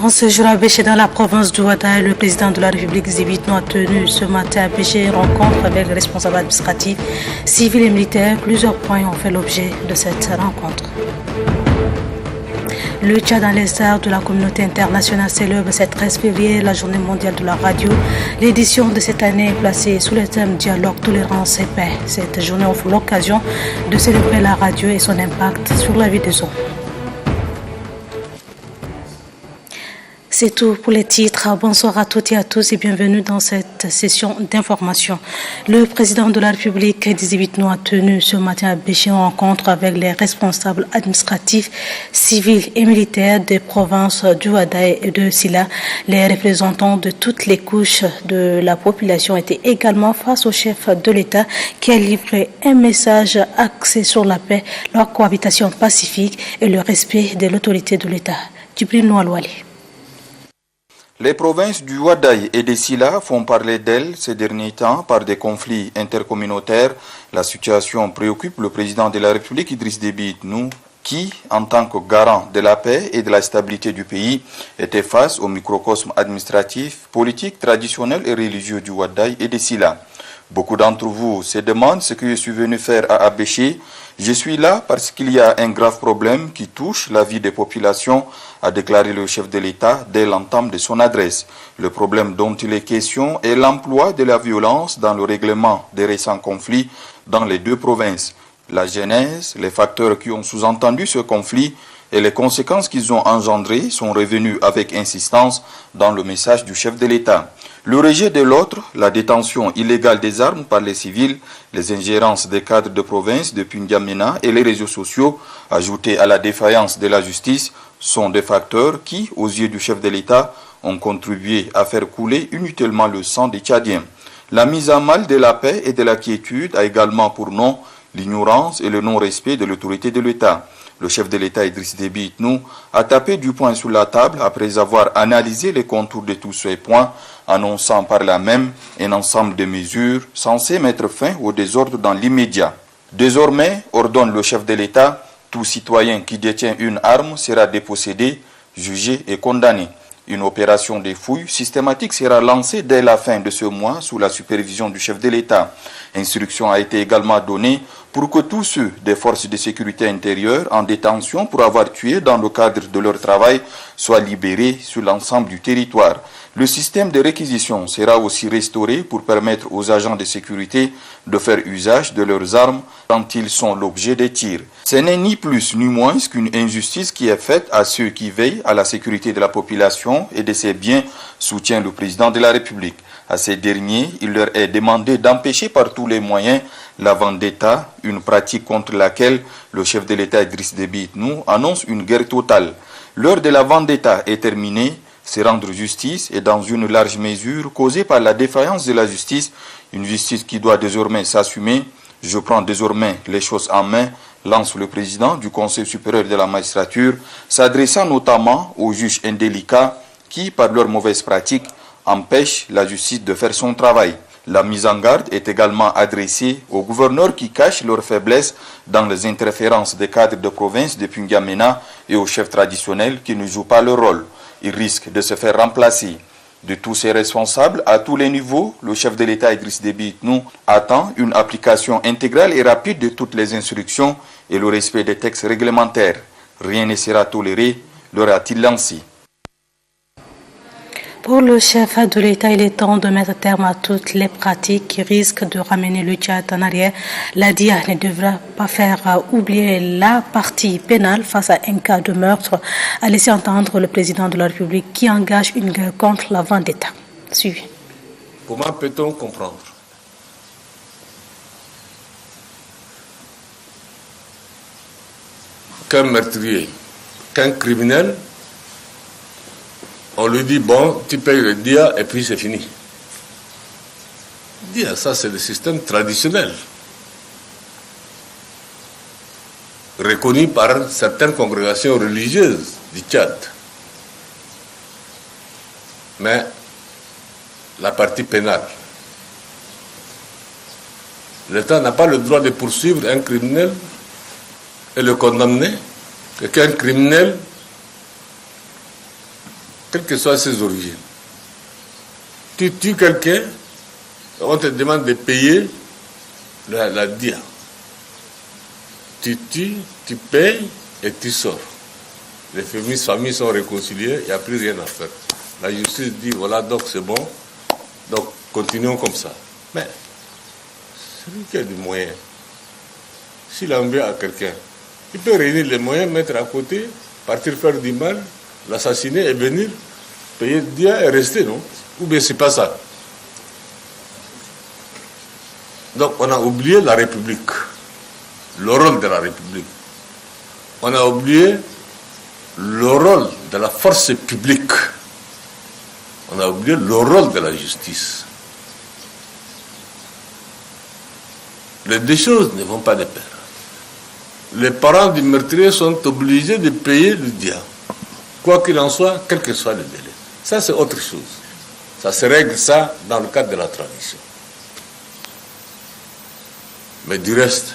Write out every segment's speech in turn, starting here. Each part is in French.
En ce jour à Béché, dans la province du Ouaddaï, le président de la République Zébitno a tenu ce matin à Béché une rencontre avec les responsables administratifs, civils et militaires. Plusieurs points ont fait l'objet de cette rencontre. Le Tchad, dans les arts de la communauté internationale, célèbre ce 13 février la journée mondiale de la radio. L'édition de cette année est placée sous le thème Dialogue, tolérance et paix. Cette journée offre l'occasion de célébrer la radio et son impact sur la vie des hommes. C'est tout pour les titres. Bonsoir à toutes et à tous et bienvenue dans cette session d'information. Le président de la République, Zébitno, a tenu ce matin à Béché une rencontre avec les responsables administratifs, civils et militaires des provinces du Ouaddaï et de Silla. Les représentants de toutes les couches de la population étaient également face au chef de l'État qui a livré un message axé sur la paix, leur cohabitation pacifique et le respect de l'autorité de l'État. Djibril Noualouali. Les provinces du Ouaddaï et de Silla font parler d'elles ces derniers temps par des conflits intercommunautaires. La situation préoccupe le président de la République, Idriss Déby Itno, qui, en tant que garant de la paix et de la stabilité du pays, était face au microcosme administratif, politique, traditionnel et religieux du Ouaddaï et de Silla. Beaucoup d'entre vous se demandent ce que je suis venu faire à Abéché. Je suis là parce qu'il y a un grave problème qui touche la vie des populations, a déclaré le chef de l'État dès l'entame de son adresse. Le problème dont il est question est l'emploi de la violence dans le règlement des récents conflits dans les deux provinces. La genèse, les facteurs qui ont sous-entendu ce conflit et les conséquences qu'ils ont engendrées sont revenus avec insistance dans le message du chef de l'État. Le rejet de l'autre, la détention illégale des armes par les civils, les ingérences des cadres de province depuis N'Djamena et les réseaux sociaux, ajoutés à la défaillance de la justice, sont des facteurs qui, aux yeux du chef de l'État, ont contribué à faire couler inutilement le sang des Tchadiens. La mise à mal de la paix et de la quiétude a également pour nom l'ignorance et le non-respect de l'autorité de l'État. Le chef de l'État, Idriss Déby Itno, a tapé du poing sur la table après avoir analysé les contours de tous ces points, annonçant par là même un ensemble de mesures censées mettre fin au désordre dans l'immédiat. Désormais, ordonne le chef de l'État, tout citoyen qui détient une arme sera dépossédé, jugé et condamné. Une opération de fouille systématique sera lancée dès la fin de ce mois sous la supervision du chef de l'État. Instruction a été également donnée pour que tous ceux des forces de sécurité intérieure en détention pour avoir tué dans le cadre de leur travail soient libérés sur l'ensemble du territoire. Le système de réquisition sera aussi restauré pour permettre aux agents de sécurité de faire usage de leurs armes quand ils sont l'objet des tirs. Ce n'est ni plus ni moins qu'une injustice qui est faite à ceux qui veillent à la sécurité de la population et de ses biens, soutient le président de la République. À ces derniers, il leur est demandé d'empêcher par tous les moyens la vendetta, une pratique contre laquelle le chef de l'État Idriss Déby Itno annonce une guerre totale. L'heure de la vendetta est terminée. C'est rendre justice et dans une large mesure causée par la défaillance de la justice, une justice qui doit désormais s'assumer. Je prends désormais les choses en main, lance le président du Conseil supérieur de la magistrature, s'adressant notamment aux juges indélicats qui, par leurs mauvaises pratiques, empêchent la justice de faire son travail. La mise en garde est également adressée aux gouverneurs qui cachent leurs faiblesses dans les interférences des cadres de province depuis N'Djamena et aux chefs traditionnels qui ne jouent pas leur rôle. Ils risquent de se faire remplacer. De tous ces responsables, à tous les niveaux, le chef de l'État Idriss Déby Itno attend une application intégrale et rapide de toutes les instructions et le respect des textes réglementaires. Rien ne sera toléré, leur a-t-il lancé. Pour le chef de l'État, il est temps de mettre terme à toutes les pratiques qui risquent de ramener le Tchad en arrière. La DIA ne devra pas faire oublier la partie pénale face à un cas de meurtre, a laissé entendre le président de la République qui engage une guerre contre la vendetta. Suivi. Comment peut-on comprendre qu'un meurtrier, qu'un criminel, on lui dit, bon, tu payes le dia et puis c'est fini. Dia, ça c'est le système traditionnel, reconnu par certaines congrégations religieuses du Tchad. Mais la partie pénale, l'État n'a pas le droit de poursuivre un criminel et le condamner, qu'un criminel quelles que soient ses origines. Tu tues quelqu'un, on te demande de payer la dia. Tu tues, tu payes et tu sors. Les familles sont réconciliées, il n'y a plus rien à faire. La justice dit, voilà, donc c'est bon, donc continuons comme ça. Mais celui qui a des moyens, s'il en veut à quelqu'un, il peut réunir les moyens, mettre à côté, partir faire du mal, l'assassiner et venir payer le dia et rester, non? Ou bien c'est pas ça. Donc on a oublié la République, le rôle de la République. On a oublié le rôle de la force publique. On a oublié le rôle de la justice. Les deux choses ne vont pas de pair. Les parents du meurtrier sont obligés de payer le dia, quoi qu'il en soit, quel que soit le délai. Ça, c'est autre chose. Ça se règle ça dans le cadre de la tradition. Mais du reste,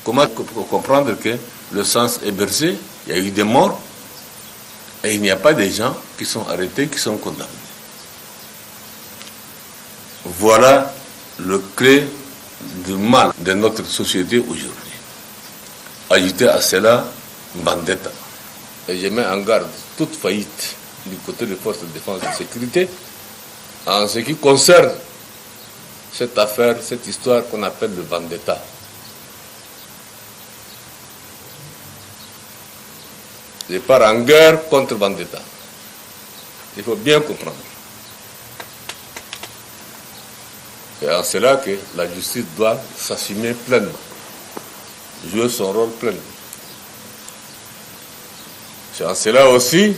comment comprendre que le sens est versé, il y a eu des morts, et il n'y a pas des gens qui sont arrêtés, qui sont condamnés. Voilà le clé du mal de notre société aujourd'hui. Ajouter à cela, vendetta. Et je mets en garde toute faillite du côté des forces de défense et de sécurité en ce qui concerne cette affaire, cette histoire qu'on appelle le vendetta. Je pars en guerre contre vendetta. Il faut bien comprendre. C'est en cela que la justice doit s'assumer pleinement, jouer son rôle pleinement. C'est en cela aussi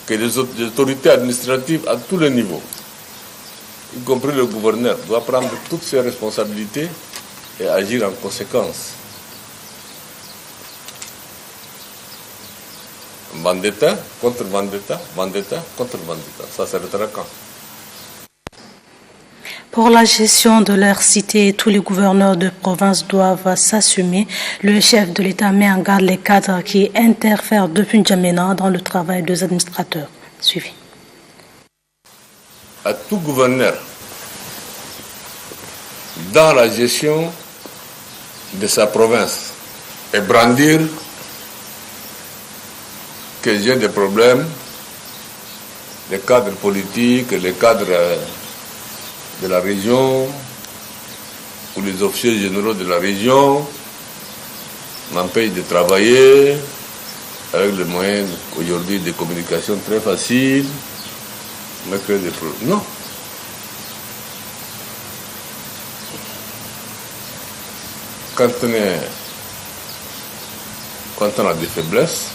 que les autorités administratives à tous les niveaux, y compris le gouverneur, doivent prendre toutes ses responsabilités et agir en conséquence. Vendetta contre vendetta, vendetta contre vendetta. Ça s'arrêtera quand? Pour la gestion de leur cité, tous les gouverneurs de province doivent s'assumer. Le chef de l'État met en garde les cadres qui interfèrent depuis N'Djamena dans le travail des administrateurs. Suivi. À tout gouverneur, dans la gestion de sa province, et brandir que j'ai des problèmes, les cadres politiques, les cadres de la région, ou les officiers généraux de la région m'empêchent de travailler avec les moyens aujourd'hui de communication très faciles, me créent des problèmes. Non. Quand on a des faiblesses,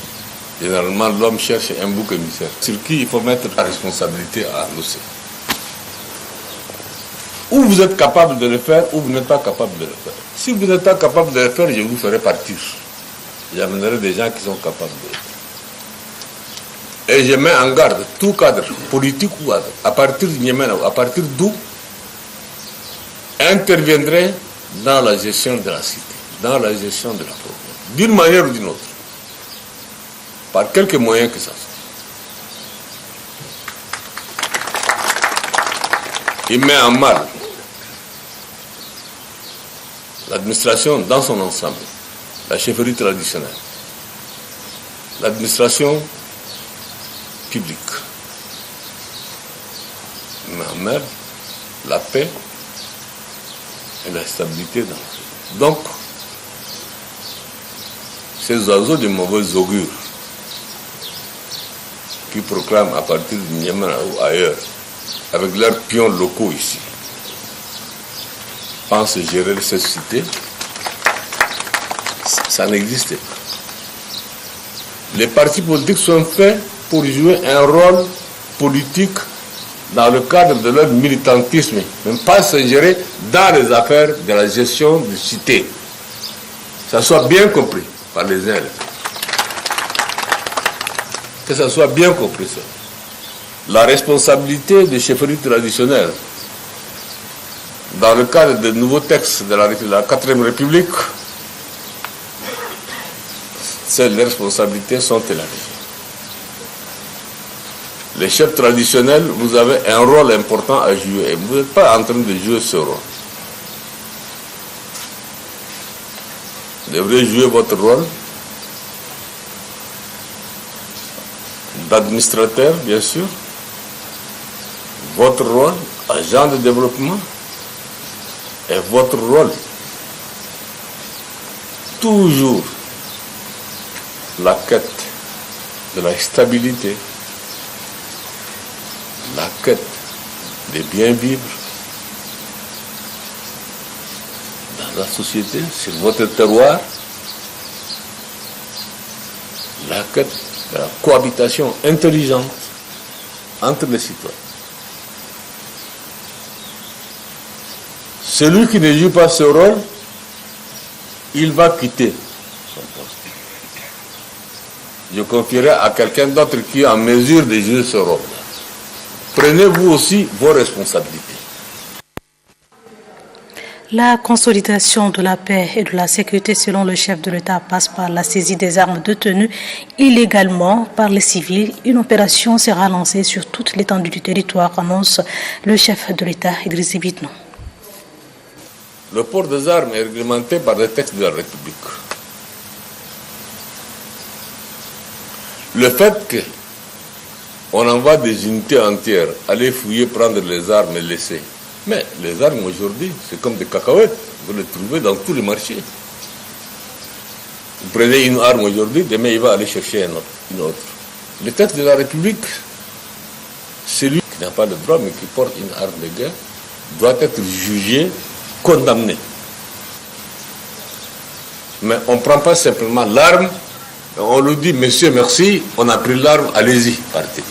généralement l'homme cherche un bouc émissaire sur qui il faut mettre la responsabilité à endosser. Ou vous êtes capable de le faire, ou vous n'êtes pas capable de le faire. Si vous n'êtes pas capable de le faire, je vous ferai partir. J'amènerai des gens qui sont capables de le faire. Et je mets en garde tout cadre, politique ou autre, à partir du Yémen, à partir d'où interviendrait dans la gestion de la cité, dans la gestion de la province, d'une manière ou d'une autre, par quelques moyens que ça soit. Il met en mal l'administration dans son ensemble, la chefferie traditionnelle, l'administration publique, il met en mal la paix et la stabilité dans le pays. Donc, ces oiseaux de mauvais augure qui proclament à partir du Niamey ou ailleurs, avec leurs pions locaux ici, pensent gérer cette cité, ça n'existe pas. Les partis politiques sont faits pour jouer un rôle politique dans le cadre de leur militantisme, mais pas s'ingérer dans les affaires de la gestion de cité. Ça soit bien compris par les uns et les autres. Que ça soit bien compris ça. La responsabilité des chefferies traditionnelles dans le cadre des nouveaux textes de la 4e République, les responsabilités sont élargies. Les chefs traditionnels, vous avez un rôle important à jouer. Et vous n'êtes pas en train de jouer ce rôle. Vous devrez jouer votre rôle d'administrateur, bien sûr, votre rôle agent de développement et votre rôle toujours la quête de la stabilité, la quête de bien vivre dans la société, sur votre terroir, la quête de la cohabitation intelligente entre les citoyens. Celui qui ne joue pas ce rôle, il va quitter son poste. Je confierai à quelqu'un d'autre qui est en mesure de jouer ce rôle. Prenez-vous aussi vos responsabilités. La consolidation de la paix et de la sécurité selon le chef de l'État passe par la saisie des armes détenues illégalement par les civils. Une opération sera lancée sur toute l'étendue du territoire, annonce le chef de l'État, Idriss Déby Itno. Le port des armes est réglementé par les textes de la République. Le fait qu'on envoie des unités entières aller fouiller, prendre les armes et laisser. Mais les armes aujourd'hui, c'est comme des cacahuètes. Vous les trouvez dans tous les marchés. Vous prenez une arme aujourd'hui, demain il va aller chercher une autre. Le texte de la République, celui qui n'a pas le droit mais qui porte une arme de guerre, doit être jugé, condamné. Mais on ne prend pas simplement l'arme, on lui dit, monsieur, merci, on a pris l'arme, allez-y, partez.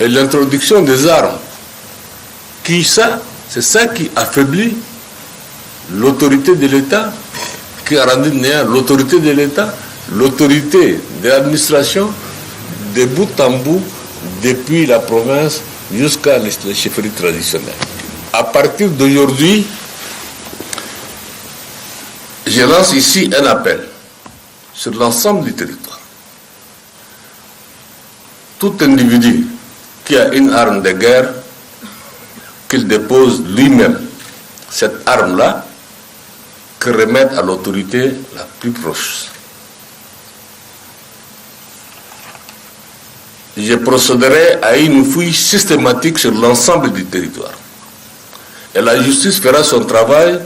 Et l'introduction des armes, c'est ça qui affaiblit l'autorité de l'État, qui a rendu néant l'autorité de l'État, l'autorité de l'administration, de bout en bout, depuis la province jusqu'à les chefferies traditionnelles. À partir d'aujourd'hui, je lance ici un appel sur l'ensemble du territoire. Tout individu qui a une arme de guerre, qu'il dépose lui-même cette arme-là, que remette à l'autorité la plus proche. Je procéderai à une fouille systématique sur l'ensemble du territoire. Et la justice fera son travail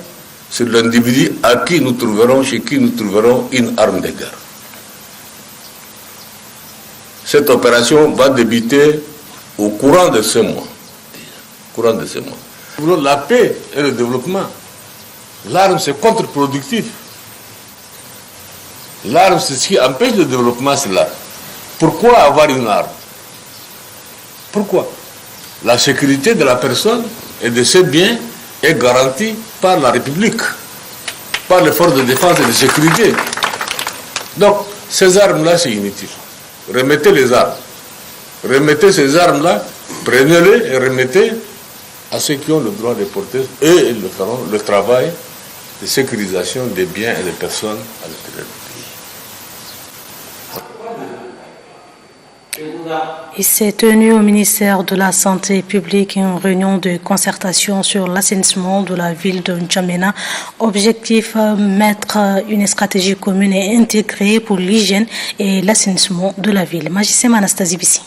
sur l'individu chez qui nous trouverons une arme de guerre. Cette opération va débuter au courant de ce mois. Nous voulons la paix et le développement. L'arme, c'est contre-productif. L'arme, c'est ce qui empêche le développement, c'est l'arme. Pourquoi avoir une arme? Pourquoi? La sécurité de la personne et de ses biens est garantie par la République, par les forces de défense et de sécurité. Donc, ces armes-là, c'est inutile. Remettez les armes. Remettez ces armes-là, prenez-les et remettez à ceux qui ont le droit de porter. Et ils feront le travail de sécurisation des biens et des personnes à l'intérieur du pays. Il s'est tenu au ministère de la Santé publique une réunion de concertation sur l'assainissement de la ville de N'Djamena. Objectif, mettre une stratégie commune et intégrée pour l'hygiène et l'assainissement de la ville. Magicien Anastasie Bissi.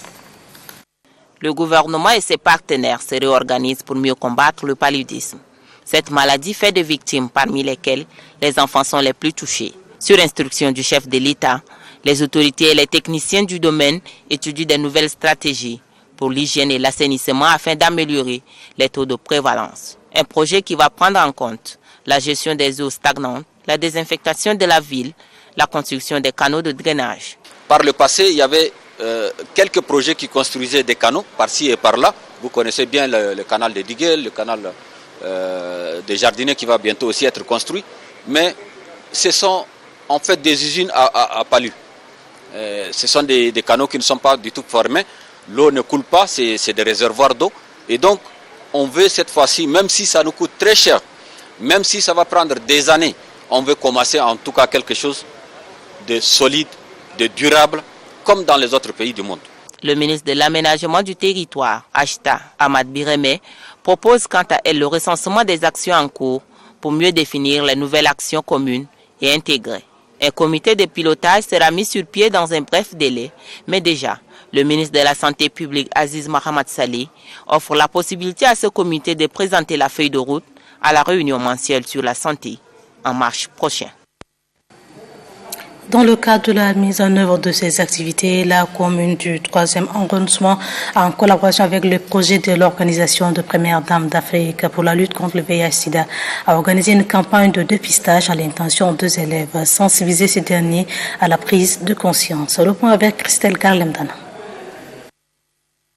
Le gouvernement et ses partenaires se réorganisent pour mieux combattre le paludisme. Cette maladie fait des victimes, parmi lesquelles les enfants sont les plus touchés. Sur instruction du chef de l'État, les autorités et les techniciens du domaine étudient des nouvelles stratégies pour l'hygiène et l'assainissement afin d'améliorer les taux de prévalence. Un projet qui va prendre en compte la gestion des eaux stagnantes, la désinfectation de la ville, la construction des canaux de drainage. Par le passé, il y avait quelques projets qui construisaient des canaux par-ci et par-là. Vous connaissez bien le canal de Diguel, le canal des Jardiniers qui va bientôt aussi être construit. Mais ce sont en fait des usines à palu. Ce sont des canaux qui ne sont pas du tout formés. L'eau ne coule pas, c'est des réservoirs d'eau. Et donc, on veut cette fois-ci, même si ça nous coûte très cher, même si ça va prendre des années, on veut commencer en tout cas quelque chose de solide, de durable, comme dans les autres pays du monde. Le ministre de l'Aménagement du Territoire, Achta Ahmad Bireme, propose quant à elle le recensement des actions en cours pour mieux définir les nouvelles actions communes et intégrées. Un comité de pilotage sera mis sur pied dans un bref délai, mais déjà, le ministre de la Santé publique, Aziz Mohamed Saleh, offre la possibilité à ce comité de présenter la feuille de route à la réunion mensuelle sur la santé en mars prochain. Dans le cadre de la mise en œuvre de ces activités, la commune du 3e arrondissement, en collaboration avec le projet de l'organisation de Première Dame d'Afrique pour la lutte contre le VIH-Sida, a organisé une campagne de dépistage à l'intention des élèves, sensibiliser ces derniers à la prise de conscience. Le point avec Christelle Garlemdana.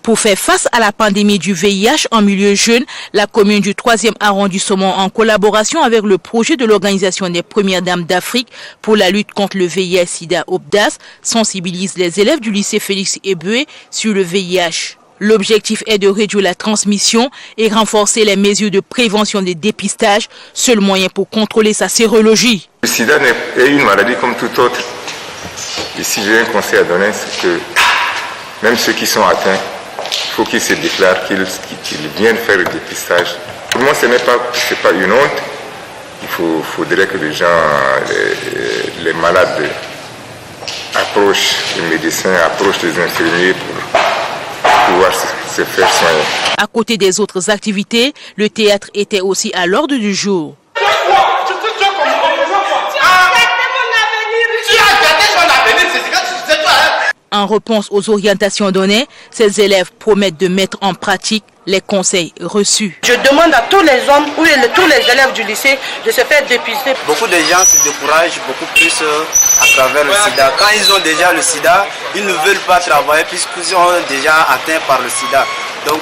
Pour faire face à la pandémie du VIH en milieu jeune, la commune du 3e arrondissement, en collaboration avec le projet de l'organisation des Premières Dames d'Afrique pour la lutte contre le VIH-Sida OPDAS, sensibilise les élèves du lycée Félix Eboué sur le VIH. L'objectif est de réduire la transmission et renforcer les mesures de prévention des dépistages, seul moyen pour contrôler sa sérologie. Le sida est une maladie comme toute autre. Et si j'ai un conseil à donner, c'est que même ceux qui sont atteints, il faut qu'ils se déclarent, qu'ils viennent faire le dépistage. Pour moi, ce n'est pas une honte. Il faudrait que les gens, les malades, approchent les médecins, approchent les infirmiers pour pouvoir se faire soigner. À côté des autres activités, le théâtre était aussi à l'ordre du jour. En réponse aux orientations données, ces élèves promettent de mettre en pratique les conseils reçus. Je demande à tous les hommes ou tous les élèves du lycée de se faire dépister. Beaucoup de gens se découragent beaucoup plus à travers le sida. Quand ils ont déjà le sida, ils ne veulent pas travailler puisqu'ils sont déjà atteints par le sida. Donc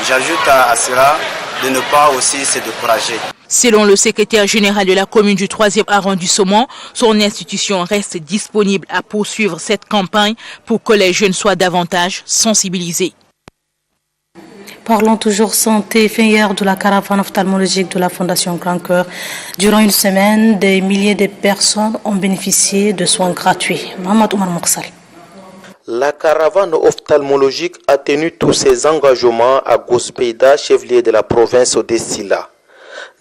j'ajoute à cela de ne pas aussi se décourager. Selon le secrétaire général de la commune du 3e arrondissement, son institution reste disponible à poursuivre cette campagne pour que les jeunes soient davantage sensibilisés. Parlons toujours santé. Fin hier de la caravane ophtalmologique de la Fondation Grand Cœur. Durant une semaine, des milliers de personnes ont bénéficié de soins gratuits. Mohamed Omar Moursal. La caravane ophtalmologique a tenu tous ses engagements à Gospeda, chef-lieu de la province de Sila.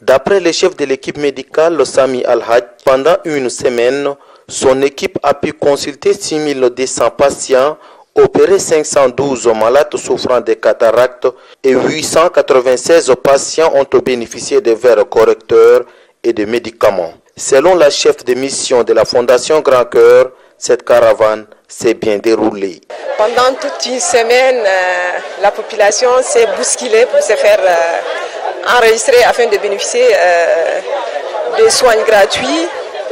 D'après le chef de l'équipe médicale, Sami Al-Haj, pendant une semaine, son équipe a pu consulter 6200 patients, opérer 512 malades souffrant de cataractes et 896 patients ont bénéficié de verres correcteurs et de médicaments. Selon la chef de mission de la Fondation Grand Cœur, cette caravane s'est bien déroulée. Pendant toute une semaine, la population s'est bousculée pour se faire enregistrer afin de bénéficier des soins gratuits.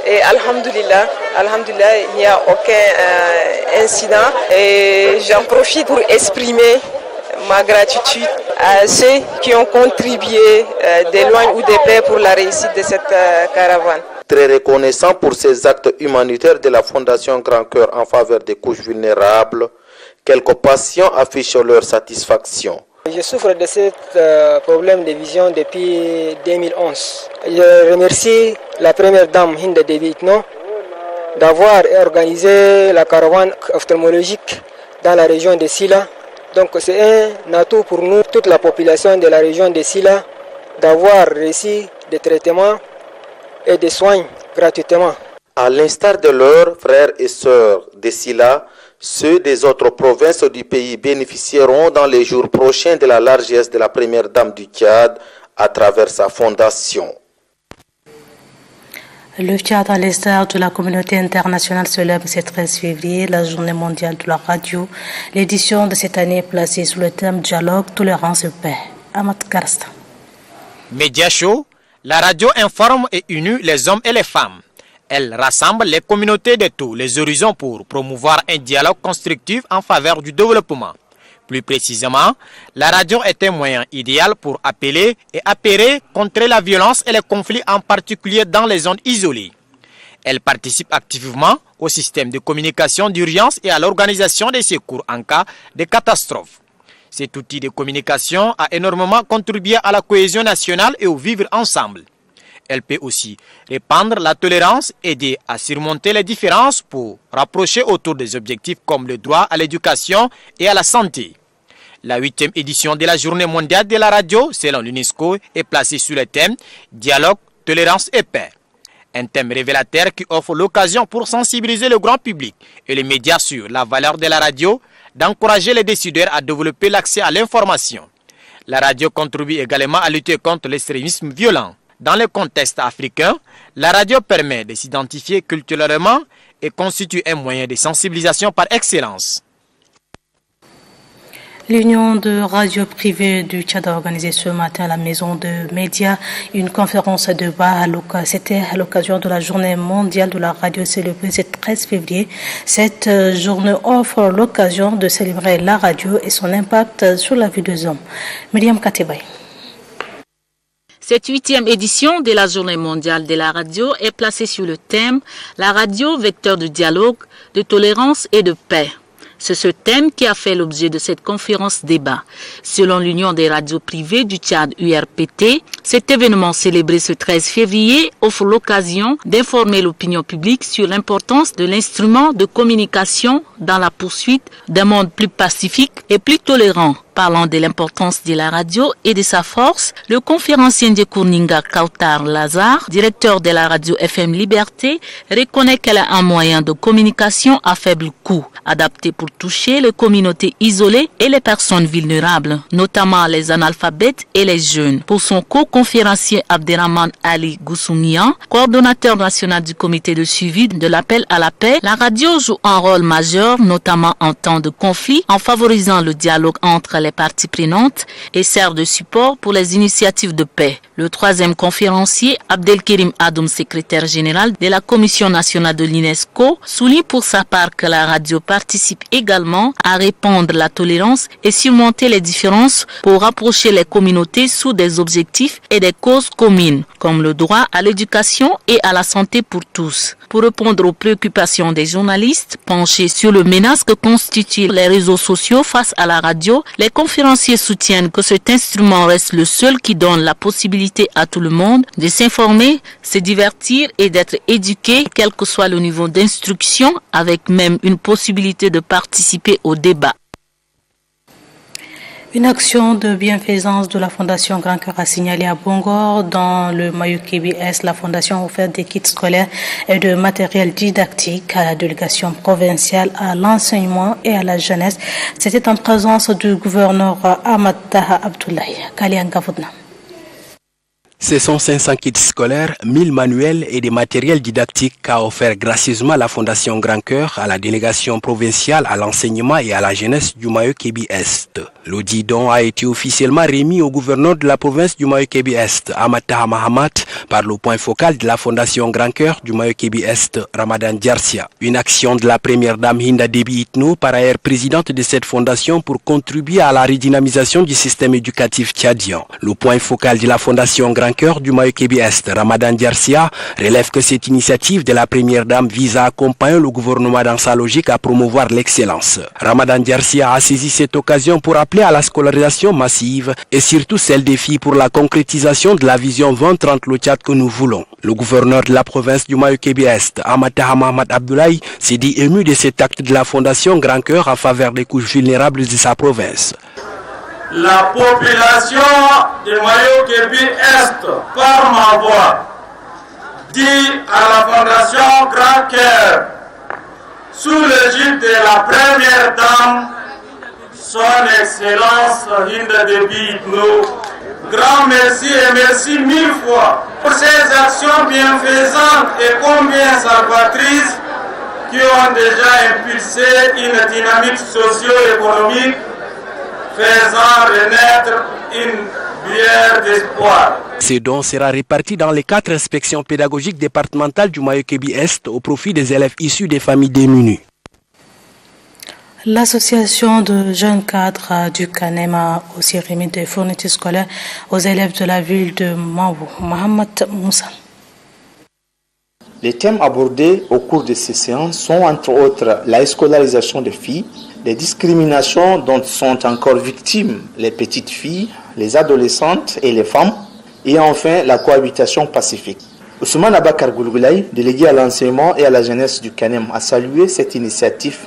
Et alhamdoulilah, il n'y a aucun incident. Et j'en profite pour exprimer ma gratitude à ceux qui ont contribué de loin ou de près pour la réussite de cette caravane. Très reconnaissant pour ces actes humanitaires de la Fondation Grand Cœur en faveur des couches vulnérables, quelques patients affichent leur satisfaction. Je souffre de ce problème de vision depuis 2011. Je remercie la première dame Hinda Debi Itno d'avoir organisé la caravane ophtalmologique dans la région de Sila. Donc c'est un atout pour nous, toute la population de la région de Sila, d'avoir reçu des traitements et des soins gratuitement. À l'instar de leurs frères et sœurs de Sila, ceux des autres provinces du pays bénéficieront dans les jours prochains de la largesse de la première dame du Tchad à travers sa fondation. Le Tchad, à l'instar de la communauté internationale, célèbre ce 13 février la journée mondiale de la radio. L'édition de cette année est placée sous le thème Dialogue, tolérance et paix. Ahmad Karsta. Média Show, la radio informe et unit les hommes et les femmes. Elle rassemble les communautés de tous les horizons pour promouvoir un dialogue constructif en faveur du développement. Plus précisément, la radio est un moyen idéal pour appeler et appairer contre la violence et les conflits, en particulier dans les zones isolées. Elle participe activement au système de communication d'urgence et à l'organisation des secours en cas de catastrophe. Cet outil de communication a énormément contribué à la cohésion nationale et au vivre ensemble. Elle peut aussi répandre la tolérance, aider à surmonter les différences pour rapprocher autour des objectifs comme le droit à l'éducation et à la santé. La 8e édition de la Journée mondiale de la radio, selon l'UNESCO, est placée sur le thème « Dialogue, tolérance et paix ». Un thème révélateur qui offre l'occasion pour sensibiliser le grand public et les médias sur la valeur de la radio, d'encourager les décideurs à développer l'accès à l'information. La radio contribue également à lutter contre l'extrémisme violent. Dans le contexte africain, la radio permet de s'identifier culturellement et constitue un moyen de sensibilisation par excellence. L'Union de radio privée du Tchad a organisé ce matin à la maison de médias une conférence de débat. C'était à l'occasion de la journée mondiale de la radio célébrée ce 13 février. Cette journée offre l'occasion de célébrer la radio et son impact sur la vie des hommes. Myriam Katebay. Cette 8e édition de la Journée mondiale de la radio est placée sur le thème « La radio, vecteur de dialogue, de tolérance et de paix ». C'est ce thème qui a fait l'objet de cette conférence débat. Selon l'Union des radios privées du Tchad URPT, cet événement célébré ce 13 février offre l'occasion d'informer l'opinion publique sur l'importance de l'instrument de communication dans la poursuite d'un monde plus pacifique et plus tolérant. Parlant de l'importance de la radio et de sa force, le conférencier Ndjekourninga Kautar Lazare, directeur de la radio FM Liberté, reconnaît qu'elle a un moyen de communication à faible coût, adapté pour toucher les communautés isolées et les personnes vulnérables, notamment les analphabètes et les jeunes. Pour son co-conférencier Abderrahman Ali Goussoumian, coordonnateur national du comité de suivi de l'appel à la paix, la radio joue un rôle majeur, notamment en temps de conflit, en favorisant le dialogue entre les parties prenantes et sert de support pour les initiatives de paix. Le 3e conférencier, Abdelkerim Adoum, secrétaire général de la Commission nationale de l'UNESCO, souligne pour sa part que la radio participe également à répandre la tolérance et surmonter les différences pour rapprocher les communautés sous des objectifs et des causes communes, comme le droit à l'éducation et à la santé pour tous. Pour répondre aux préoccupations des journalistes penchés sur le menace que constituent les réseaux sociaux face à la radio, les conférenciers soutiennent que cet instrument reste le seul qui donne la possibilité à tout le monde de s'informer, se divertir et d'être éduqué, quel que soit le niveau d'instruction, avec même une possibilité de participer au débat. Une action de bienfaisance de la Fondation Grand Cœur a signalé à Bongor, dans le Mayukébi-Est. La Fondation a offert des kits scolaires et de matériel didactique à la délégation provinciale à l'enseignement et à la jeunesse. C'était en présence du gouverneur Ahmad Taha Abdoulaye. Kalian Gavoudna. Ce sont 500 kits scolaires, 1000 manuels et des matériels didactiques qu'a offert gracieusement la Fondation Grand Cœur à la délégation provinciale à l'enseignement et à la jeunesse du Mayukébi-Est. L'audit don a été officiellement remis au gouverneur de la province du Mayukébi-Est, Ahmad Taha Mahamat, par le point focal de la Fondation Grand Cœur du Mayukébi-Est, Ramadan Djarsia. Une action de la première dame Hinda Déby Itno, par ailleurs présidente de cette fondation, pour contribuer à la redynamisation du système éducatif tchadien. Le point focal de la Fondation Grand Cœur du Mayukébi-Est, Ramadan Djarsia, relève que cette initiative de la première dame vise à accompagner le gouvernement dans sa logique à promouvoir l'excellence. Ramadan Djarsia a saisi cette occasion pour appeler à la scolarisation massive et surtout celle des filles pour la concrétisation de la vision 2030 le Tchad que nous voulons. Le gouverneur de la province du Mayukébi-Est, Ahmad Taha Abdoulaye, s'est dit ému de cet acte de la Fondation Grand Cœur en faveur des couches vulnérables de sa province. La population de Mayukébi-Est, par ma voix, dit à la Fondation Grand Cœur, sous l'égide de la première dame, son Excellence Hinda Déby Itno, grand merci et merci 1000 fois pour ces actions bienfaisantes et combien salvatrices qui ont déjà impulsé une dynamique socio-économique faisant renaître une lueur d'espoir. Ces dons sera réparti dans les 4 inspections pédagogiques départementales du Mayukébi-Est au profit des élèves issus des familles démunies. L'association de jeunes cadres du CANEM a aussi remis des fournitures scolaires aux élèves de la ville de Maou. Mohamed Moussa. Les thèmes abordés au cours de ces séances sont entre autres la scolarisation des filles, les discriminations dont sont encore victimes les petites filles, les adolescentes et les femmes, Et enfin, la cohabitation pacifique. Ousmane Abakar Goulougoulaye, délégué à l'enseignement et à la jeunesse du CANEM, a salué cette initiative.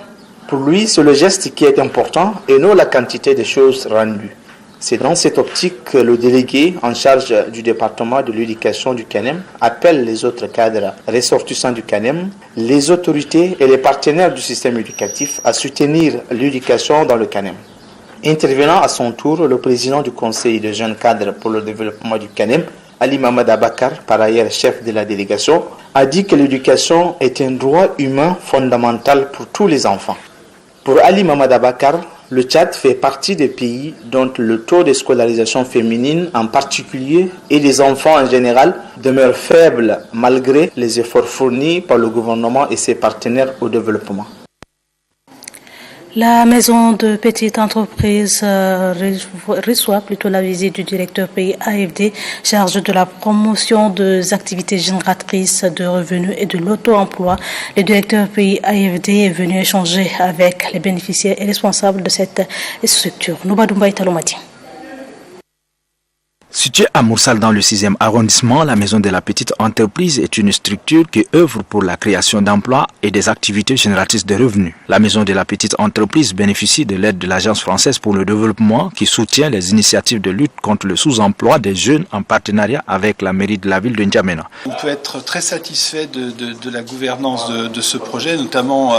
Pour lui, c'est le geste qui est important et non la quantité de choses rendues. C'est dans cette optique que le délégué en charge du département de l'éducation du CANEM appelle les autres cadres ressortissants du CANEM, les autorités et les partenaires du système éducatif à soutenir l'éducation dans le CANEM. Intervenant à son tour, le président du conseil de jeunes cadres pour le développement du CANEM, Ali Mamad Abakar, par ailleurs chef de la délégation, a dit que l'éducation est un droit humain fondamental pour tous les enfants. Pour Ali Mamad Abakar, le Tchad fait partie des pays dont le taux de scolarisation féminine en particulier et des enfants en général demeure faible malgré les efforts fournis par le gouvernement et ses partenaires au développement. La maison de petite entreprise reçoit plutôt la visite du directeur pays AFD, chargé de la promotion des activités génératrices de revenus et de l'auto-emploi. Le directeur pays AFD est venu échanger avec les bénéficiaires et responsables de cette structure. Noubadoumba Italomati. Située à Moussal dans le 6e arrondissement, la Maison de la Petite Entreprise est une structure qui œuvre pour la création d'emplois et des activités génératrices de revenus. La Maison de la Petite Entreprise bénéficie de l'aide de l'Agence française pour le développement qui soutient les initiatives de lutte contre le sous-emploi des jeunes en partenariat avec la mairie de la ville de N'Djamena. On peut être très satisfait de la gouvernance de ce projet, notamment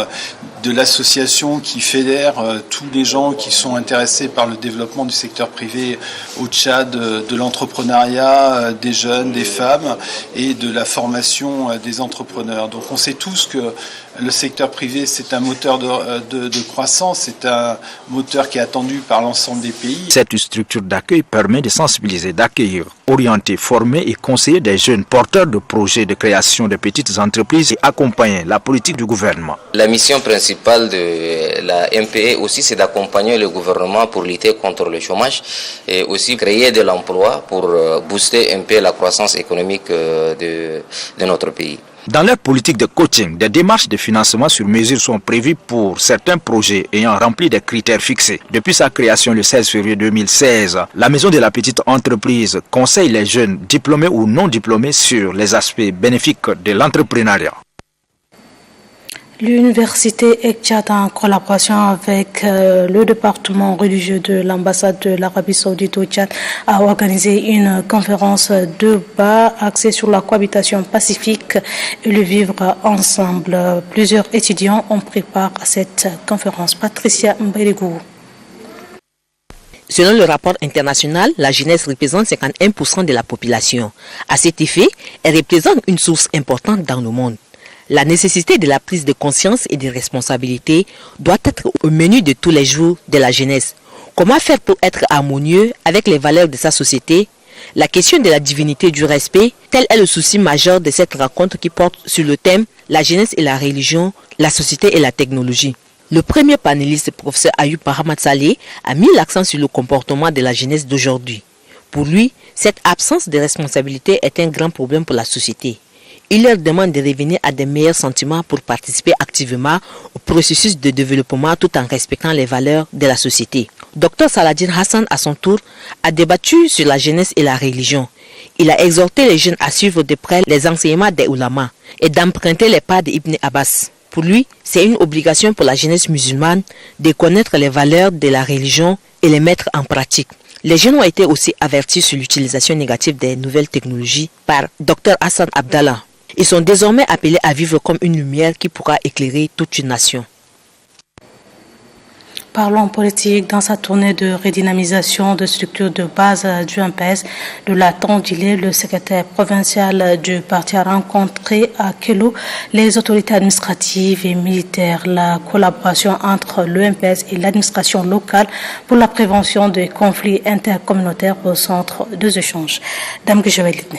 de l'association qui fédère tous les gens qui sont intéressés par le développement du secteur privé au Tchad, de l'entrepreneuriat des jeunes, des femmes et de la formation des entrepreneurs. Donc on sait tous que le secteur privé, c'est un moteur de croissance, c'est un moteur qui est attendu par l'ensemble des pays. Cette structure d'accueil permet de sensibiliser, d'accueillir, orienter, former et conseiller des jeunes porteurs de projets de création de petites entreprises et accompagner la politique du gouvernement. La mission principale de la MPE aussi, c'est d'accompagner le gouvernement pour lutter contre le chômage et aussi créer de l'emploi pour booster un peu la croissance économique de notre pays. Dans leur politique de coaching, des démarches de financement sur mesure sont prévues pour certains projets ayant rempli des critères fixés. Depuis sa création le 16 février 2016, la Maison de la Petite Entreprise conseille les jeunes diplômés ou non diplômés sur les aspects bénéfiques de l'entrepreneuriat. L'université ECTCHAD, en collaboration avec le département religieux de l'ambassade de l'Arabie Saoudite au Tchad, a organisé une conférence de débat axée sur la cohabitation pacifique et le vivre ensemble. Plusieurs étudiants ont pris part à cette conférence. Patricia Mbérigou. Selon le rapport international, la jeunesse représente 51% de la population. À cet effet, elle représente une source importante dans le monde. La nécessité de la prise de conscience et de responsabilité doit être au menu de tous les jours de la jeunesse. Comment faire pour être harmonieux avec les valeurs de sa société? La question de la divinité du respect, tel est le souci majeur de cette rencontre qui porte sur le thème « La jeunesse et la religion, la société et la technologie ». Le premier panéliste, professeur Ayoub Mohamed Saleh, a mis l'accent sur le comportement de la jeunesse d'aujourd'hui. Pour lui, cette absence de responsabilité est un grand problème pour la société. Il leur demande de revenir à des meilleurs sentiments pour participer activement au processus de développement tout en respectant les valeurs de la société. Dr Saladin Hassan, à son tour, a débattu sur la jeunesse et la religion. Il a exhorté les jeunes à suivre de près les enseignements des oulémas et d'emprunter les pas d'Ibn Abbas. Pour lui, c'est une obligation pour la jeunesse musulmane de connaître les valeurs de la religion et les mettre en pratique. Les jeunes ont été aussi avertis sur l'utilisation négative des nouvelles technologies par Dr Hassan Abdallah. Ils sont désormais appelés à vivre comme une lumière qui pourra éclairer toute une nation. Parlons politique. Dans sa tournée de redynamisation de structures de base du MPS de la Tandilé, le secrétaire provincial du parti a rencontré à Kelo les autorités administratives et militaires. La collaboration entre le MPS et l'administration locale pour la prévention des conflits intercommunautaires au centre des échanges. Dame Gujevelitne.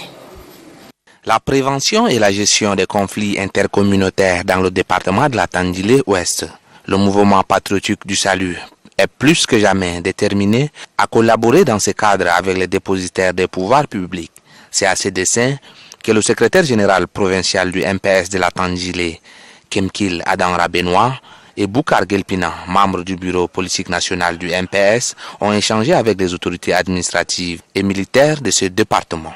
La prévention et la gestion des conflits intercommunautaires dans le département de la Tandilé-Ouest. Le mouvement patriotique du salut est plus que jamais déterminé à collaborer dans ce cadre avec les dépositaires des pouvoirs publics. C'est à ce dessein que le secrétaire général provincial du MPS de la Tandilé, Kemkil Adam Rabenois, et Boukar Gelpina, membre du bureau politique national du MPS, ont échangé avec les autorités administratives et militaires de ce département.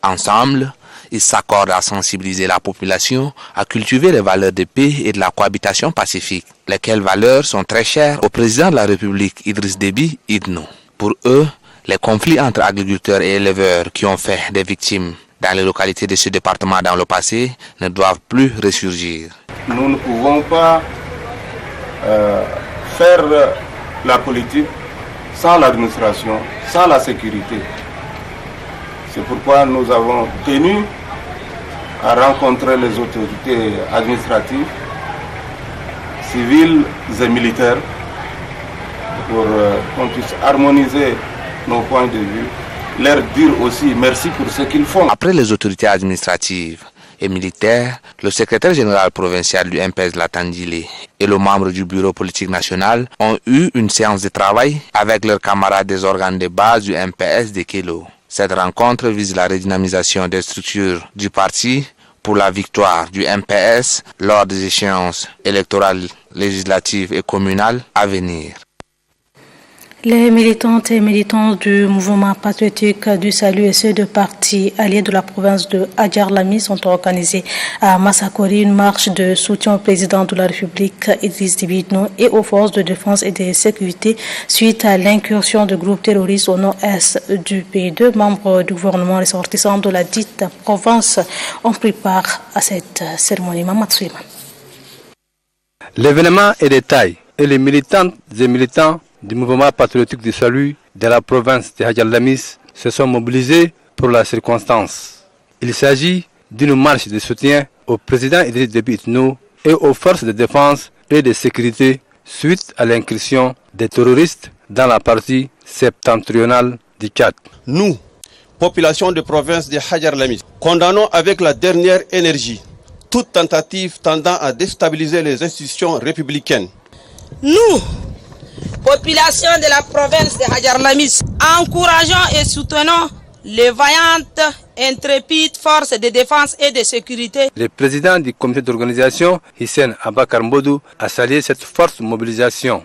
Ensemble, ils s'accordent à sensibiliser la population à cultiver les valeurs de paix et de la cohabitation pacifique, lesquelles valeurs sont très chères au président de la République Idriss Déby Itno. Pour eux, les conflits entre agriculteurs et éleveurs qui ont fait des victimes dans les localités de ce département dans le passé ne doivent plus ressurgir. Nous ne pouvons pas faire la politique sans l'administration, sans la sécurité. C'est pourquoi nous avons tenu à rencontrer les autorités administratives, civiles et militaires pour qu'on puisse harmoniser nos points de vue, leur dire aussi merci pour ce qu'ils font. Après les autorités administratives et militaires, le secrétaire général provincial du MPS de la Tandjilé et le membre du bureau politique national ont eu une séance de travail avec leurs camarades des organes de base du MPS de Kélo. Cette rencontre vise la redynamisation des structures du parti pour la victoire du MPS lors des échéances électorales législatives et communales à venir. Les militantes et militants du mouvement patriotique du salut et ceux de partis alliés de la province de Hadjar Lamy ont organisé à Massakori une marche de soutien au président de la République Idriss Déby Itno et aux forces de défense et de sécurité suite à l'incursion de groupes terroristes au nord-est du pays. Deux membres du gouvernement ressortissants de la dite province ont pris part à cette cérémonie. Mamadou Souleymane. L'événement est de taille et les militantes et militants du mouvement patriotique du salut de la province de Hadjar Lamy se sont mobilisés pour la circonstance. Il s'agit d'une marche de soutien au président Idriss Déby Itno et aux forces de défense et de sécurité suite à l'incursion des terroristes dans la partie septentrionale du Tchad. Nous, population de province de Hadjar Lamy, condamnons avec la dernière énergie toute tentative tendant à déstabiliser les institutions républicaines. Nous, population de la province de Hadjar Lamy, encourageons et soutenons les vaillantes, intrépides forces de défense et de sécurité. Le président du comité d'organisation, Hissène Abakar Mbodou, a salué cette forte mobilisation.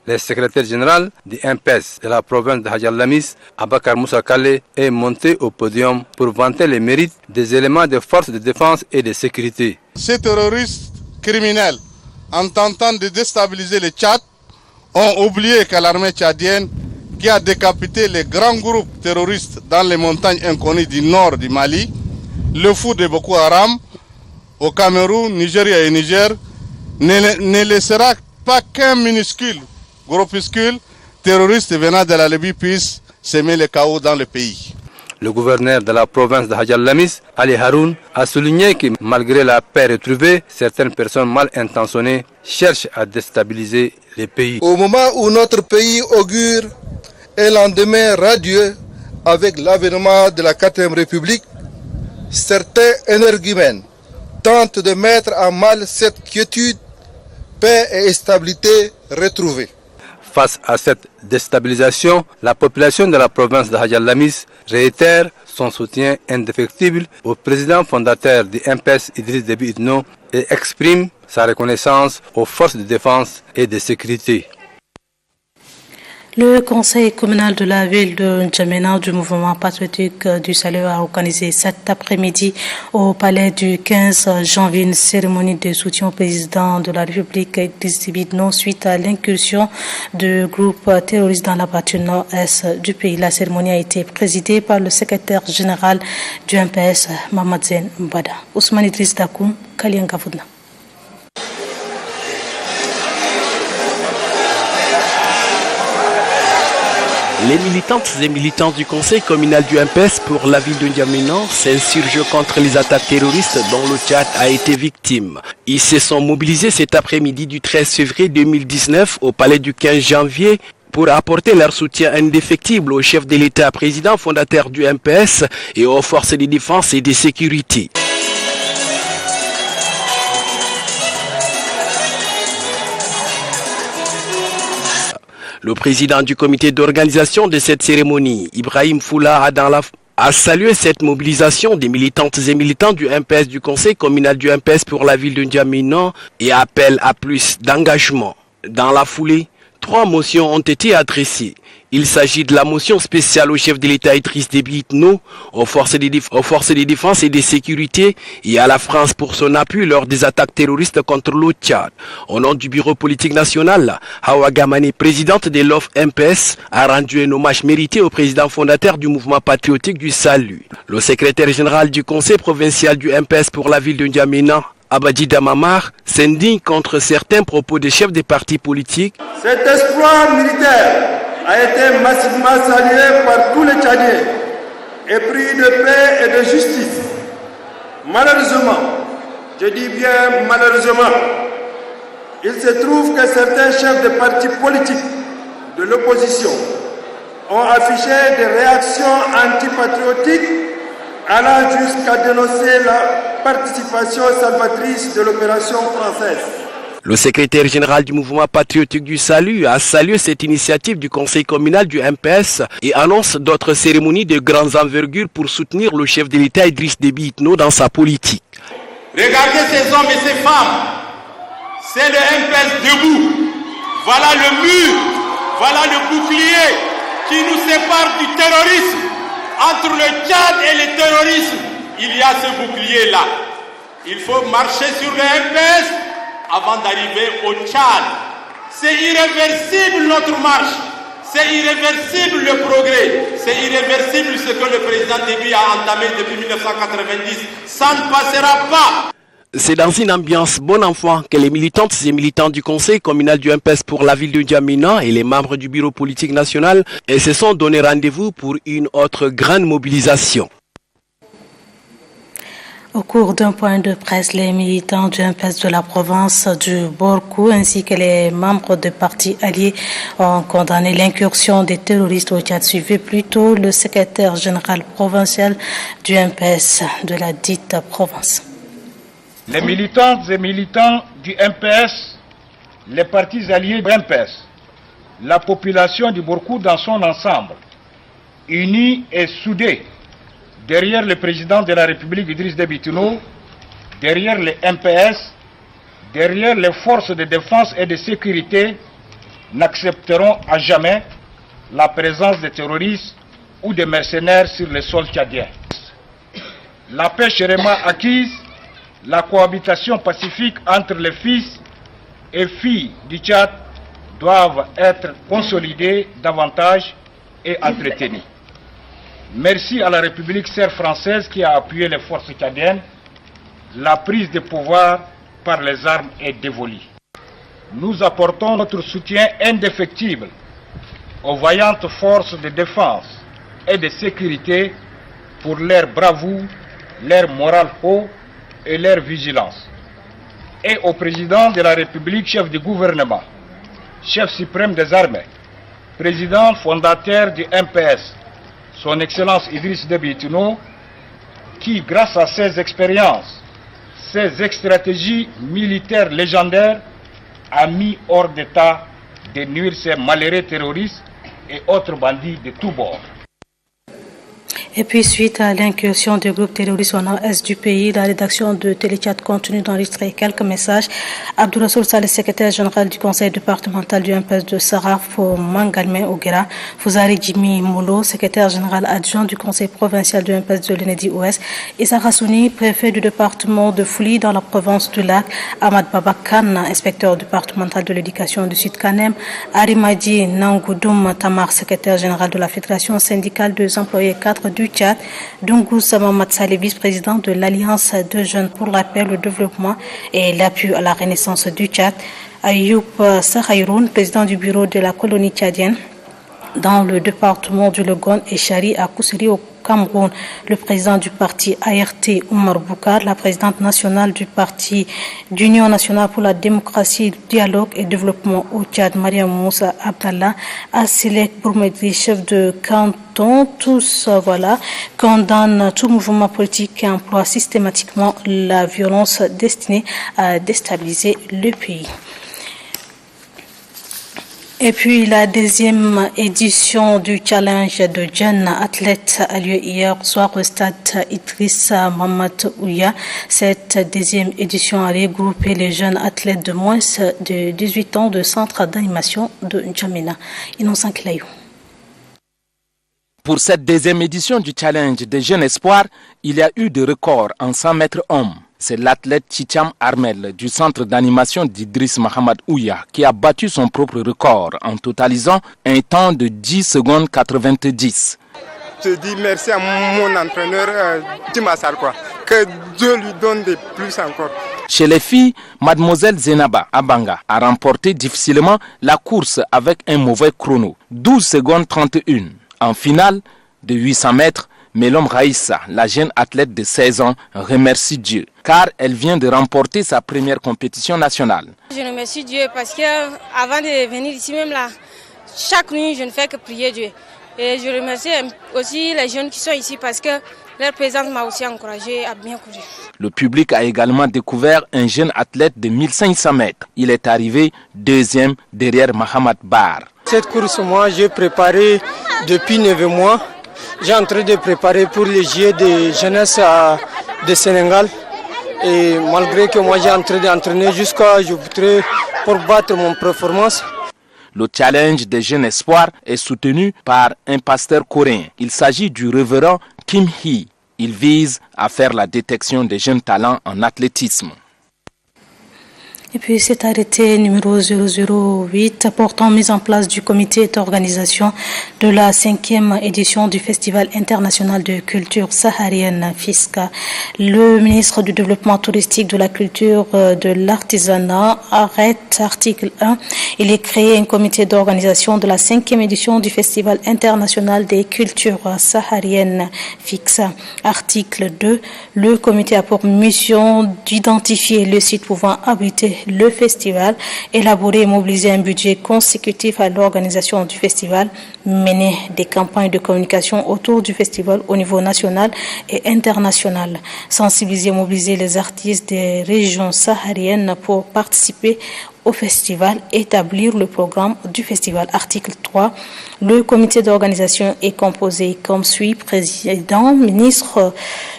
Le secrétaire général du MPS de la province de Hadjar Lamy, Abakar Moussa Kale, est monté au podium pour vanter les mérites des éléments des forces de défense et de sécurité. Ces terroristes criminels, en tentant de déstabiliser le Tchad, ont oublié que l'armée tchadienne, qui a décapité les grands groupes terroristes dans les montagnes inconnues du nord du Mali, le fou de Boko Haram, au Cameroun, Nigeria et Niger, ne laissera pas qu'un minuscule groupuscule terroriste venant de la Libye puisse semer le chaos dans le pays. Le gouverneur de la province de Hadjar Lamy, Ali Haroun, a souligné que malgré la paix retrouvée, certaines personnes mal intentionnées cherchent à déstabiliser les pays. Au moment où notre pays augure un lendemain radieux avec l'avènement de la 4e République, certains énergumènes tentent de mettre en mal cette quiétude, paix et stabilité retrouvées. Face à cette déstabilisation, la population de la province de Hadjar Lamy réitère son soutien indéfectible au président fondateur du MPS Idriss Déby Itno et exprime sa reconnaissance aux forces de défense et de sécurité. Le conseil communal de la ville de N'Djamena du mouvement patriotique du salut a organisé cet après-midi au palais du 15 janvier une cérémonie de soutien au président de la République Idriss Déby Itno suite à l'incursion de groupes terroristes dans la partie nord-est du pays. La cérémonie a été présidée par le secrétaire général du MPS, Mamadou Mbada. Ousmane Idriss Dakoum, Kalianga Foudna. Les militantes et militants du conseil communal du MPS pour la ville de N'Djamena s'insurgent contre les attaques terroristes dont le Tchad a été victime. Ils se sont mobilisés cet après-midi du 13 février 2019 au palais du 15 janvier pour apporter leur soutien indéfectible au chef de l'État, président fondateur du MPS et aux forces de défense et de sécurité. Le président du comité d'organisation de cette cérémonie, Ibrahim Foula, a dans la a salué cette mobilisation des militantes et militants du MPS du Conseil communal du MPS pour la ville de N'Djamena et appelle à plus d'engagement. Dans la foulée, 3 motions ont été adressées. Il s'agit de la motion spéciale au chef de l'État Idriss Déby Itno, aux forces de défense et de sécurité et à la France pour son appui lors des attaques terroristes contre le Tchad. Au nom du bureau politique national, Hawa Gamane, présidente de l'OF MPS, a rendu un hommage mérité au président fondateur du mouvement patriotique du Salut. Le secrétaire général du conseil provincial du MPS pour la ville de N'Djamena, Abadji Damamar, s'indigne contre certains propos des chefs des partis politiques. Cet exploit militaire a été massivement salué par tous les Tchadiens, épris de paix et de justice. Malheureusement, je dis bien malheureusement, il se trouve que certains chefs de partis politiques de l'opposition ont affiché des réactions antipatriotiques allant jusqu'à dénoncer la participation salvatrice de l'opération française. Le secrétaire général du mouvement patriotique du Salut a salué cette initiative du conseil communal du MPS et annonce d'autres cérémonies de grandes envergures pour soutenir le chef de l'État Idriss Déby Itno dans sa politique. Regardez ces hommes et ces femmes, c'est le MPS debout. Voilà le mur, voilà le bouclier qui nous sépare du terrorisme. Entre le Tchad et le terrorisme, il y a ce bouclier-là. Il faut marcher sur le MPS avant d'arriver au Tchad. C'est irréversible notre marche, c'est irréversible le progrès, c'est irréversible ce que le président Déby a entamé depuis 1990. Ça ne passera pas. C'est dans une ambiance bon enfant que les militantes et militants du conseil communal du MPS pour la ville de N'Djamena et les membres du bureau politique national se sont donné rendez-vous pour une autre grande mobilisation. Au cours d'un point de presse, les militants du MPS de la province du Borkou ainsi que les membres de partis alliés ont condamné l'incursion des terroristes au Tchad. Suivait plutôt le secrétaire général provincial du MPS de la dite province. Les militantes et militants du MPS, les partis alliés du MPS, la population du Borkou dans son ensemble, unis et soudés, derrière le président de la République Idriss Déby Itno, derrière les MPS, derrière les forces de défense et de sécurité, n'accepteront à jamais la présence des terroristes ou des mercenaires sur le sol tchadien. La paix sereinement acquise, la cohabitation pacifique entre les fils et filles du Tchad doivent être consolidées davantage et entretenues. Merci à la République serbe française qui a appuyé les forces tchadiennes. La prise de pouvoir par les armes est dévolue. Nous apportons notre soutien indéfectible aux vaillantes forces de défense et de sécurité pour leur bravoure, leur moral haut et leur vigilance. Et au président de la République, chef du gouvernement, chef suprême des armées, président fondateur du MPS, son Excellence Idriss Déby Itno, qui, grâce à ses expériences, ses stratégies militaires légendaires, a mis hors d'état de nuire ces malheureux terroristes et autres bandits de tous bords. Et puis, suite à l'incursion du groupe terroriste au nord-est du pays, la rédaction de Téléchat continue d'enregistrer quelques messages. Abdourassoul Saleh, secrétaire général du conseil départemental du MPS de Saraf, Mangalme Ogera, Fouzari Jimmy Moulo, secrétaire général adjoint du conseil provincial du MPS de l'Enedi Ouest, Issa Rassouni, préfet du département de Fouli dans la province du Lac, Ahmad Babakan, inspecteur départemental de l'éducation du Sud-Canem, Arimadi Nangoudoum Tamar, secrétaire général de la fédération syndicale des employés 4 du Tchad, Dungou Samamat Saleh, vice-président de l'Alliance de jeunes pour la paix, le développement et l'appui à la renaissance du Tchad, Ayoub Sahayroun, président du bureau de la colonie tchadienne dans le département du Legon et Chari à Koussiri au Cameroun, le président du parti ART Oumar Boukar, la présidente nationale du parti d'Union nationale pour la démocratie, dialogue et développement au Tchad, Mariam Moussa Abdallah, Asilek Bourmedri, chef de canton, tous condamnent tout mouvement politique qui emploie systématiquement la violence destinée à déstabiliser le pays. Et puis la deuxième édition du challenge de jeunes athlètes a lieu hier soir au stade Idrissa Mahamat Ouya. Cette deuxième édition a regroupé les jeunes athlètes de moins de 18 ans de centre d'animation de N'Djamena. Innocent Kilayou. Pour cette deuxième édition du challenge des jeunes espoirs, il y a eu des records en 100 mètres hommes. C'est l'athlète Chicham Armel du centre d'animation d'Idriss Mahamat Ouya qui a battu son propre record en totalisant un temps de 10 secondes 90. Je dis merci à mon entraîneur Timassar, que Dieu lui donne de plus encore. Chez les filles, mademoiselle Zenaba Abanga a remporté difficilement la course avec un mauvais chrono, 12 secondes 31. En finale de 800 mètres, Melom Raïssa, la jeune athlète de 16 ans, remercie Dieu car elle vient de remporter sa première compétition nationale. Je remercie Dieu parce que avant de venir ici même là, chaque nuit je ne fais que prier Dieu. Et je remercie aussi les jeunes qui sont ici parce que leur présence m'a aussi encouragé à bien courir. Le public a également découvert un jeune athlète de 1500 mètres. Il est arrivé deuxième derrière Mahamat Bar. Cette course, moi, j'ai préparé depuis 9 mois. J'ai en train de préparer pour les Jeux de jeunesse de Sénégal. Et malgré que moi, j'ai en train d'entraîner jusqu'à je voudrais pour battre mon performance. Le challenge des jeunes espoirs est soutenu par un pasteur coréen. Il s'agit du révérend Kim Hee. Il vise à faire la détection des jeunes talents en athlétisme. Et puis cet arrêté numéro 008 portant mise en place du comité d'organisation de la 5e édition du Festival international de culture saharienne FISCA. Le ministre du Développement touristique, de la culture, de l'artisanat arrête article 1. Il est créé un comité d'organisation de la 5e édition du Festival international des cultures sahariennes FISCA. Article 2. Le comité a pour mission d'identifier le site pouvant abriter le festival, élaborer et mobiliser un budget consécutif à l'organisation du festival, mener des campagnes de communication autour du festival au niveau national et international, sensibiliser et mobiliser les artistes des régions sahariennes pour participer au festival, établir le programme du festival. Article 3. Le comité d'organisation est composé comme suit: président, ministre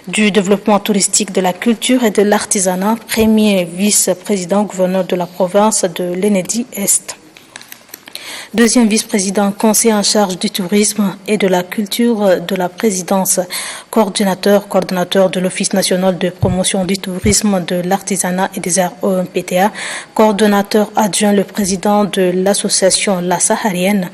du développement touristique, de la culture et de l'artisanat, premier vice-président, gouverneur de la province de l'Enedi-Est. Deuxième vice-président, conseiller en charge du tourisme et de la culture de la présidence, coordonnateur de l'Office national de promotion du tourisme, de l'artisanat et des arts OMPTA, coordonnateur adjoint le président de l'association La Saharienne,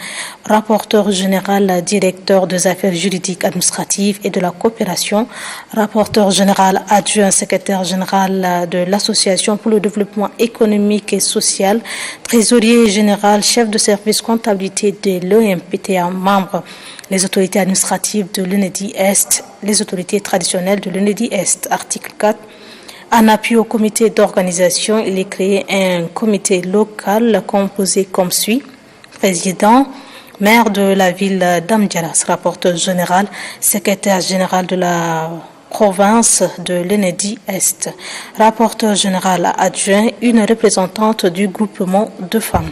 rapporteur général, directeur des affaires juridiques, administratives et de la coopération, rapporteur général adjoint, secrétaire général de l'association pour le développement économique et social, trésorier général, chef de service comptabilité de l'OMPTA, membres les autorités administratives de l'Enedi-Est, les autorités traditionnelles de l'Enedi-Est. Article 4. En appui au comité d'organisation, il est créé un comité local composé comme suit: président, maire de la ville d'Amdjaras, rapporteur général, secrétaire général de la province de l'Enedi-Est, rapporteur général adjoint, une représentante du groupement de femmes.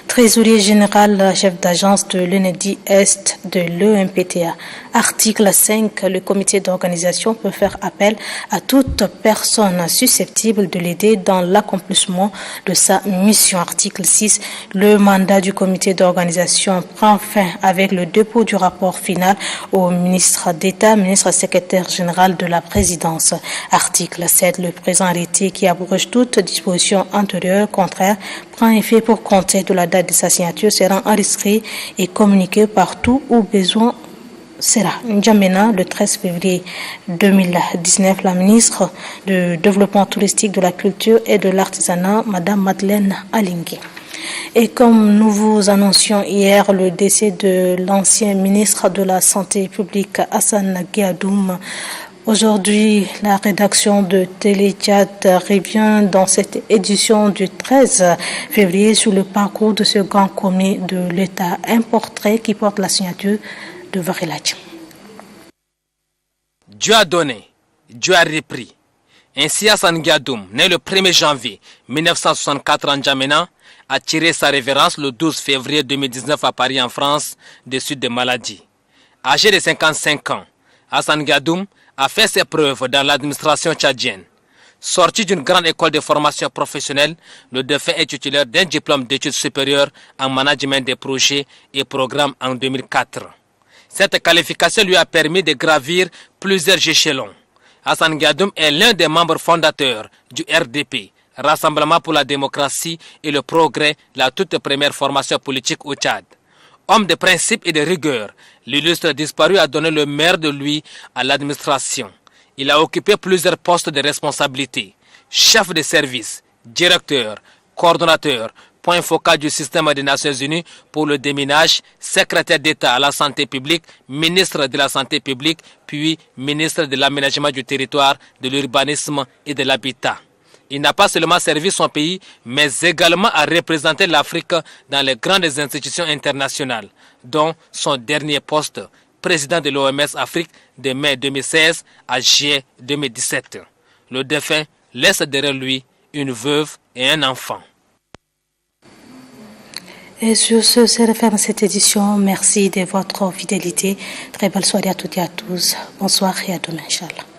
Trésorier général, chef d'agence de l'Enedi-Est de l'EMPTA. Article 5. Le comité d'organisation peut faire appel à toute personne susceptible de l'aider dans l'accomplissement de sa mission. Article 6. Le mandat du comité d'organisation prend fin avec le dépôt du rapport final au ministre d'État, ministre secrétaire général de la présidence. Article 7. Le présent arrêté qui abroge toute disposition antérieure contraire prend effet pour compter de la date de sa signature, sera enregistré et communiqué partout où besoin sera. N'Djamena, le 13 février 2019, la ministre du Développement touristique, de la culture et de l'artisanat, Madame Madeleine Alingui. Et comme nous vous annoncions hier le décès de l'ancien ministre de la Santé publique, Hassan Guiadoum, aujourd'hui, la rédaction de Téléchat revient dans cette édition du 13 février sur le parcours de ce grand commis de l'État. Un portrait qui porte la signature de Varilach. Dieu a donné, Dieu a repris. Ainsi, Hassan Gyadoum, né le 1er janvier 1964 en N'Djamena, a tiré sa révérence le 12 février 2019 à Paris en France des suites de maladies. Âgé de 55 ans, Hassan Gyadoum a fait ses preuves dans l'administration tchadienne. Sorti d'une grande école de formation professionnelle, le défunt est titulaire d'un diplôme d'études supérieures en management des projets et programmes en 2004. Cette qualification lui a permis de gravir plusieurs échelons. Hassan Gyadoum est l'un des membres fondateurs du RDP, Rassemblement pour la démocratie et le progrès, la toute première formation politique au Tchad. Homme de principe et de rigueur, l'illustre disparu a donné le meilleur de lui à l'administration. Il a occupé plusieurs postes de responsabilité, chef de service, directeur, coordonnateur, point focal du système des Nations Unies pour le déminage, secrétaire d'État à la santé publique, ministre de la santé publique, puis ministre de l'aménagement du territoire, de l'urbanisme et de l'habitat. Il n'a pas seulement servi son pays, mais également à représenter l'Afrique dans les grandes institutions internationales, dont son dernier poste, président de l'OMS Afrique de mai 2016 à juillet 2017. Le défunt laisse derrière lui une veuve et un enfant. Et sur ce, c'est la fin de cette édition. Merci de votre fidélité. Très belle soirée à toutes et à tous. Bonsoir et à demain, Inch'Allah.